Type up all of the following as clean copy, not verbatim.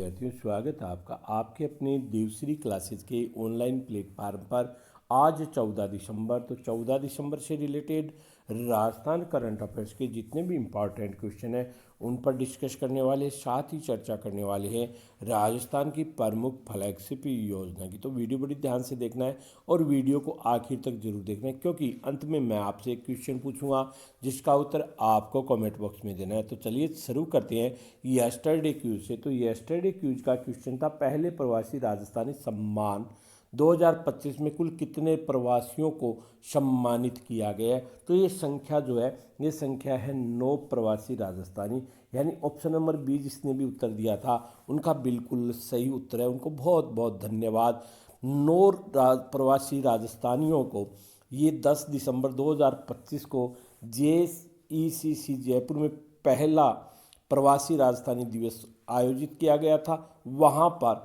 विद्यार्थियों, स्वागत है आपका आपके अपने देवश्री क्लासेस के ऑनलाइन प्लेटफार्म पर। आज 14 दिसंबर, तो 14 दिसंबर से रिलेटेड राजस्थान करंट अफेयर्स के जितने भी इम्पॉर्टेंट क्वेश्चन हैं उन पर डिस्कस करने वाले, साथ ही चर्चा करने वाले हैं राजस्थान की प्रमुख फ्लैगशिप योजना की। तो वीडियो बड़ी ध्यान से देखना है और वीडियो को आखिर तक जरूर देखना है, क्योंकि अंत में मैं आपसे एक क्वेश्चन पूछूंगा जिसका उत्तर आपको कमेंट बॉक्स में देना है। तो चलिए शुरू करते हैं यस्टरडे क्यूज से। तो यस्टरडे क्यूज का क्वेश्चन था, पहले प्रवासी राजस्थानी सम्मान 2025 में कुल कितने प्रवासियों को सम्मानित किया गया है। तो ये संख्या जो है, ये संख्या है 9 प्रवासी राजस्थानी, यानी ऑप्शन नंबर बी जिसने भी उत्तर दिया था उनका बिल्कुल सही उत्तर है। उनको बहुत बहुत धन्यवाद। 9 प्रवासी राजस्थानियों को ये 10 दिसंबर 2025 को JECC जयपुर में पहला प्रवासी राजस्थानी दिवस आयोजित किया गया था। वहाँ पर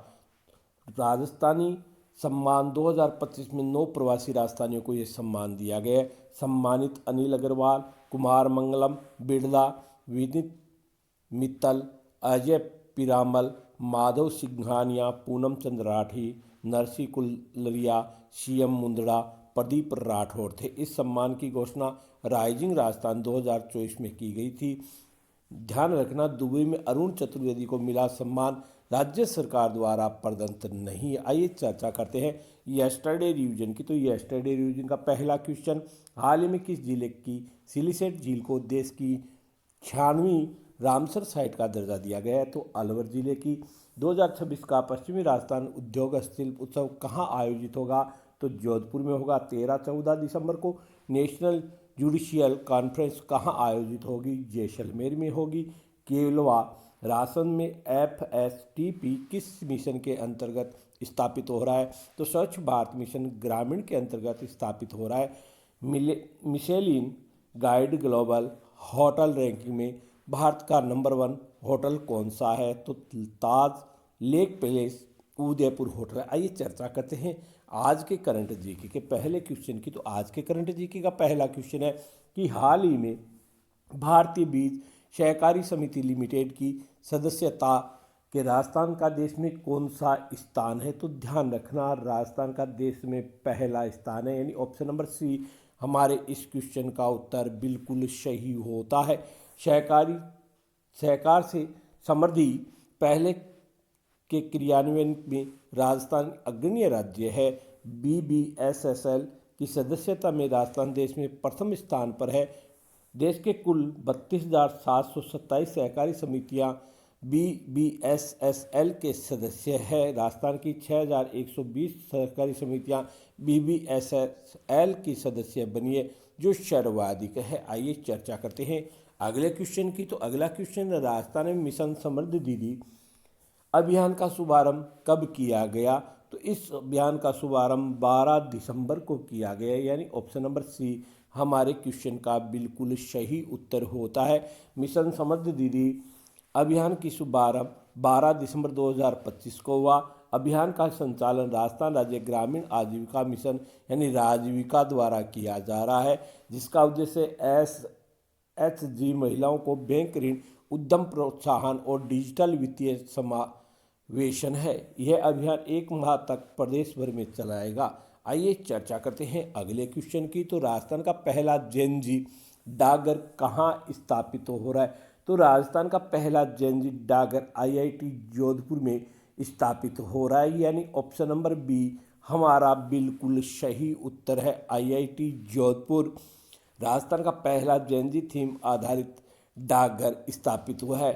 राजस्थानी सम्मान 2025 में 9 प्रवासी राजस्थानियों को ये सम्मान दिया गया है। सम्मानित अनिल अग्रवाल, कुमार मंगलम बिड़ला, विनीत मित्तल, अजय पिरामल, माधव सिंघानिया, पूनम चंद्र राठी, नरसी कुलरिया, CM मुंदड़ा, प्रदीप राठौर थे। इस सम्मान की घोषणा राइजिंग राजस्थान 2024 में की गई थी। ध्यान रखना, दुबई में अरुण चतुर्वेदी को मिला सम्मान राज्य सरकार द्वारा प्रदत्त नहीं। आइए चर्चा करते हैं यस्टरडे रिवीजन की। तो यस्टरडे रिवीजन का पहला क्वेश्चन, हाल ही में किस जिले की सिलीसेट झील को देश की 96वीं रामसर साइट का दर्जा दिया गया है। तो अलवर जिले की 2026 का पश्चिमी राजस्थान उद्योग शिल्प उत्सव कहाँ आयोजित होगा। तो जोधपुर में होगा। 13-14 दिसंबर को नेशनल जुडिशियल कॉन्फ्रेंस कहाँ आयोजित होगी। जैसलमेर में होगी। केवलवा रासन में FSTP किस मिशन के अंतर्गत स्थापित हो रहा है। तो स्वच्छ भारत मिशन ग्रामीण के अंतर्गत स्थापित हो रहा है। Michelin guide global hotel ranking में भारत का नंबर 1 होटल कौन सा है। तो ताज लेक पैलेस उदयपुर होटल है। आइए चर्चा करते हैं आज के करंट जीके के पहले क्वेश्चन की। तो आज के करंट जीके का पहला क्वेश्चन है कि हाल ही में भारतीय बीज सहकारी समिति लिमिटेड की सदस्यता के राजस्थान का देश में कौन सा स्थान है। तो ध्यान रखना, राजस्थान का देश में पहला स्थान है, यानी ऑप्शन नंबर सी हमारे इस क्वेश्चन का उत्तर बिल्कुल सही होता है। सहकार से समृद्धि पहले के क्रियान्वयन में राजस्थान अग्रणी राज्य है। BBSSL की सदस्यता में राजस्थान देश में प्रथम स्थान पर है। देश के कुल 32,727 सहकारी समितियां BBSSL के सदस्य है। राजस्थान की 6,120 सहकारी समितियां BBSSL की सदस्य बनी है, जो सर्वाधिक है। आइए चर्चा करते हैं अगले क्वेश्चन की। तो अगला क्वेश्चन, राजस्थान में मिशन समृद्ध दीदी अभियान का शुभारंभ कब किया गया। तो इस अभियान का शुभारंभ 12 दिसंबर को किया गया, यानी ऑप्शन नंबर सी हमारे क्वेश्चन का बिल्कुल सही उत्तर होता है। मिशन समृद्ध दीदी अभियान की शुभारंभ 12 दिसंबर 2025 को हुआ। अभियान का संचालन राजस्थान राज्य ग्रामीण आजीविका मिशन यानी राजीविका द्वारा किया जा रहा है, जिसका उद्देश्य SHG महिलाओं को बैंक ऋण, उद्यम प्रोत्साहन और डिजिटल वित्तीय समावेशन है। यह अभियान 1 माह तक प्रदेश भर में चलाएगा। आइए चर्चा करते हैं अगले क्वेश्चन की। तो राजस्थान का पहला जेएनजी डाकघर कहाँ स्थापित हो रहा है। तो राजस्थान का पहला जेएनजी डाकघर IIT जोधपुर में स्थापित हो रहा है, यानी ऑप्शन नंबर बी हमारा बिल्कुल सही उत्तर है। IIT जोधपुर राजस्थान का पहला जेएनजी थीम आधारित डाकघर स्थापित हुआ है।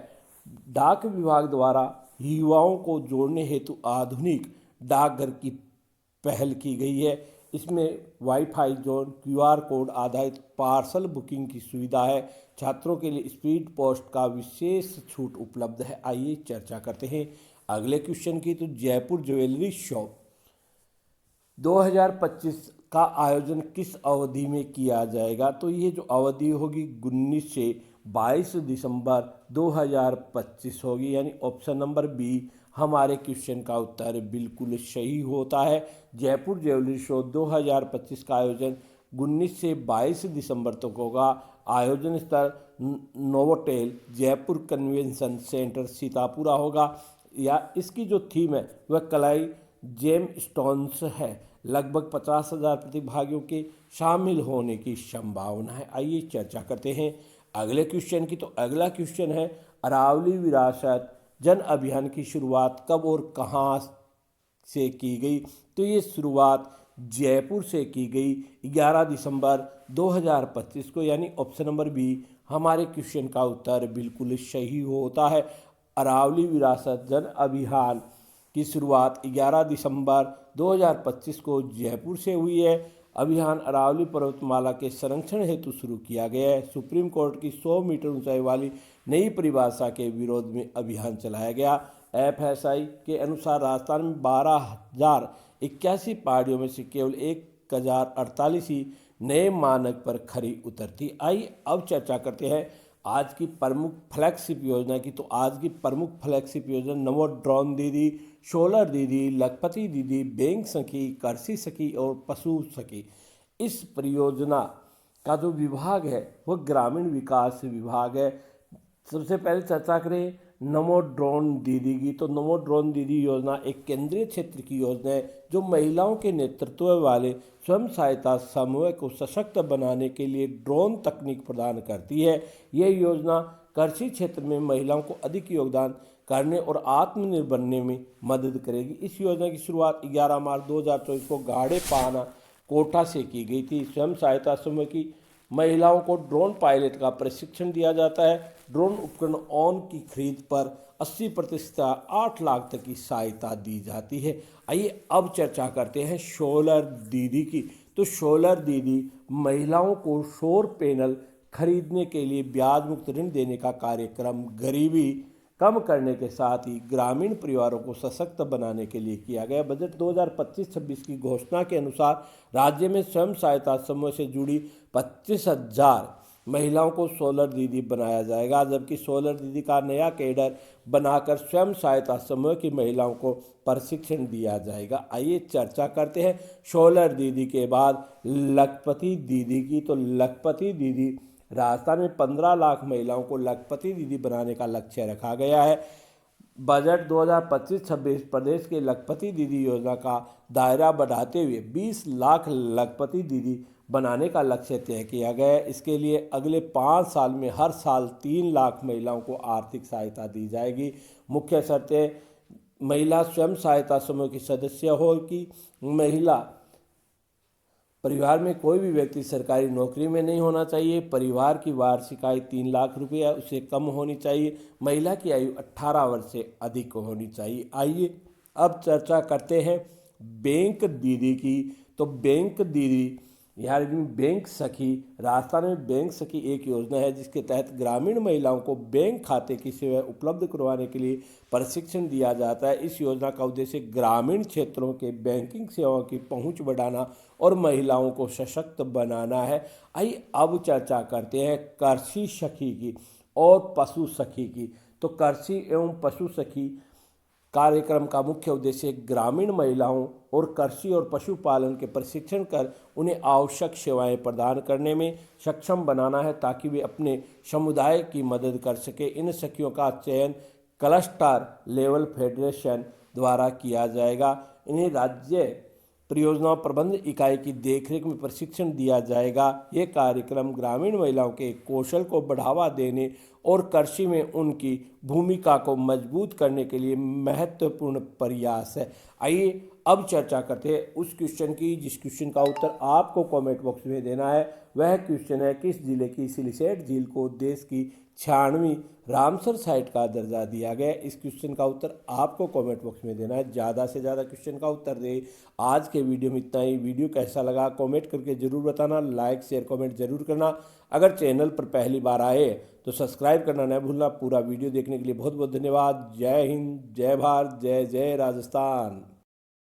डाक विभाग द्वारा युवाओं को जोड़ने हेतु आधुनिक डाकघर की पहल की गई है। इसमें वाईफाई जोन, QR कोड आधारित पार्सल बुकिंग की सुविधा है। छात्रों के लिए स्पीड पोस्ट का विशेष छूट उपलब्ध है। आइए चर्चा करते हैं अगले क्वेश्चन की। तो जयपुर ज्वेलरी शो 2025 का आयोजन किस अवधि में किया जाएगा। तो ये जो अवधि होगी 19 से 22 दिसंबर 2025 होगी, यानी ऑप्शन नंबर बी हमारे क्वेश्चन का उत्तर बिल्कुल सही होता है। जयपुर ज्वेलरी शो 2025 का आयोजन 19 से 22 दिसंबर तक होगा। आयोजन स्थल Novotel Jaipur convention centre Sitapura होगा। या इसकी जो थीम है वह कलाई जेम स्टोन्स है। लगभग 50,000 प्रतिभागियों के शामिल होने की संभावना है। आइए चर्चा करते हैं अगले क्वेश्चन की। तो अगला क्वेश्चन है, अरावली विरासत जन अभियान की शुरुआत कब और कहाँ से की गई? तो ये शुरुआत जयपुर से की गई 11 दिसंबर 2025 को, यानी ऑप्शन नंबर बी हमारे क्वेश्चन का उत्तर बिल्कुल सही होता है। अरावली विरासत जन अभियान की शुरुआत 11 दिसंबर 2025 को जयपुर से हुई है। अभियान अरावली पर्वतमाला के संरक्षण हेतु शुरू किया गया है। सुप्रीम कोर्ट की 100 मीटर ऊंचाई वाली नई परिभाषा के विरोध में अभियान चलाया गया। FSI के अनुसार राजस्थान में 12,081 पहाड़ियों में से केवल 1,048 ही नए मानक पर खरी उतरती। आइए अब चर्चा करते हैं आज की प्रमुख फ्लैगशिप योजना की। तो आज की प्रमुख फ्लैगशिप योजना नमो ड्रोन दीदी, सोलर दीदी, लखपति दीदी, बैंक सखी, कृषि सखी और पशु सखी। इस परियोजना का जो विभाग है वह ग्रामीण विकास विभाग है। सबसे पहले चर्चा करें नमो ड्रोन दीदी की। तो नमो ड्रोन दीदी योजना एक केंद्रीय क्षेत्र की योजना है जो महिलाओं के नेतृत्व वाले स्वयं सहायता समूह को सशक्त बनाने के लिए ड्रोन तकनीक प्रदान करती है। यह योजना कृषि क्षेत्र में महिलाओं को अधिक योगदान करने और आत्मनिर्भर बनने में मदद करेगी। इस योजना की शुरुआत 11 मार्च 2024 को गाड़े पाना कोटा से की गई थी। स्वयं सहायता समूह की महिलाओं को ड्रोन पायलट का प्रशिक्षण दिया जाता है। ड्रोन उपकरण ऑन की खरीद पर 80% 8 लाख तक की सहायता दी जाती है। आइए अब चर्चा करते हैं सोलर दीदी की। तो सोलर दीदी महिलाओं को सौर पैनल खरीदने के लिए ब्याज मुक्त ऋण देने का कार्यक्रम गरीबी कम करने के साथ ही ग्रामीण परिवारों को सशक्त बनाने के लिए किया गया। बजट 2025-26 की घोषणा के अनुसार राज्य में स्वयं सहायता समूह से जुड़ी 25,000 महिलाओं को सोलर दीदी बनाया जाएगा, जबकि सोलर दीदी का नया कैडर बनाकर स्वयं सहायता समूह की महिलाओं को प्रशिक्षण दिया जाएगा। आइए चर्चा करते हैं सोलर दीदी के बाद लखपति दीदी की। तो लखपति दीदी राजस्थान में 15 लाख महिलाओं को लखपति दीदी बनाने का लक्ष्य रखा गया है। बजट 2025-26 प्रदेश के लखपति दीदी योजना का दायरा बढ़ाते हुए 20 लाख लखपति दीदी बनाने का लक्ष्य तय किया गया है। इसके लिए अगले 5 साल में हर साल 3 लाख महिलाओं को आर्थिक सहायता दी जाएगी। मुख्य शर्तें, महिला स्वयं सहायता समूह की सदस्य हो कि महिला परिवार में कोई भी व्यक्ति सरकारी नौकरी में नहीं होना चाहिए। परिवार की वार्षिक आय 3 लाख रुपया उससे कम होनी चाहिए। महिला की आयु 18 वर्ष से अधिक होनी चाहिए। आइए अब चर्चा करते हैं बैंक दीदी की। तो बैंक दीदी यानी बैंक सखी, राजस्थान में बैंक सखी एक योजना है जिसके तहत ग्रामीण महिलाओं को बैंक खाते की सेवा उपलब्ध करवाने के लिए प्रशिक्षण दिया जाता है। इस योजना का उद्देश्य ग्रामीण क्षेत्रों के बैंकिंग सेवाओं की पहुंच बढ़ाना और महिलाओं को सशक्त बनाना है। आइए अब चर्चा करते हैं कृषि सखी की और पशु सखी की। तो कृषि एवं पशु सखी कार्यक्रम का मुख्य उद्देश्य ग्रामीण महिलाओं और कृषि और पशुपालन के प्रशिक्षण कर उन्हें आवश्यक सेवाएं प्रदान करने में सक्षम बनाना है ताकि वे अपने समुदाय की मदद कर सके। इन सखियों का चयन क्लस्टर लेवल फेडरेशन द्वारा किया जाएगा। इन्हें राज्य परियोजना प्रबंध इकाई की देखरेख में प्रशिक्षण दिया जाएगा। ये कार्यक्रम ग्रामीण महिलाओं के कौशल को बढ़ावा देने और कृषि में उनकी भूमिका को मजबूत करने के लिए महत्वपूर्ण प्रयास है। आइए अब चर्चा करते हैं उस क्वेश्चन की जिस क्वेश्चन का उत्तर आपको कमेंट बॉक्स में देना है। वह क्वेश्चन है, किस जिले की सिलिसेट झील को देश की 96वीं रामसर साइट का दर्जा दिया गया? इस क्वेश्चन का उत्तर आपको कमेंट बॉक्स में देना है। ज़्यादा से ज़्यादा क्वेश्चन का उत्तर दे। आज के वीडियो में इतना ही। वीडियो कैसा लगा कमेंट करके ज़रूर बताना। लाइक शेयर कमेंट जरूर करना। अगर चैनल पर पहली बार आए तो सब्सक्राइब करना न भूलना। पूरा वीडियो देखने के लिए बहुत बहुत धन्यवाद। जय हिंद, जय भारत, जय जय राजस्थान।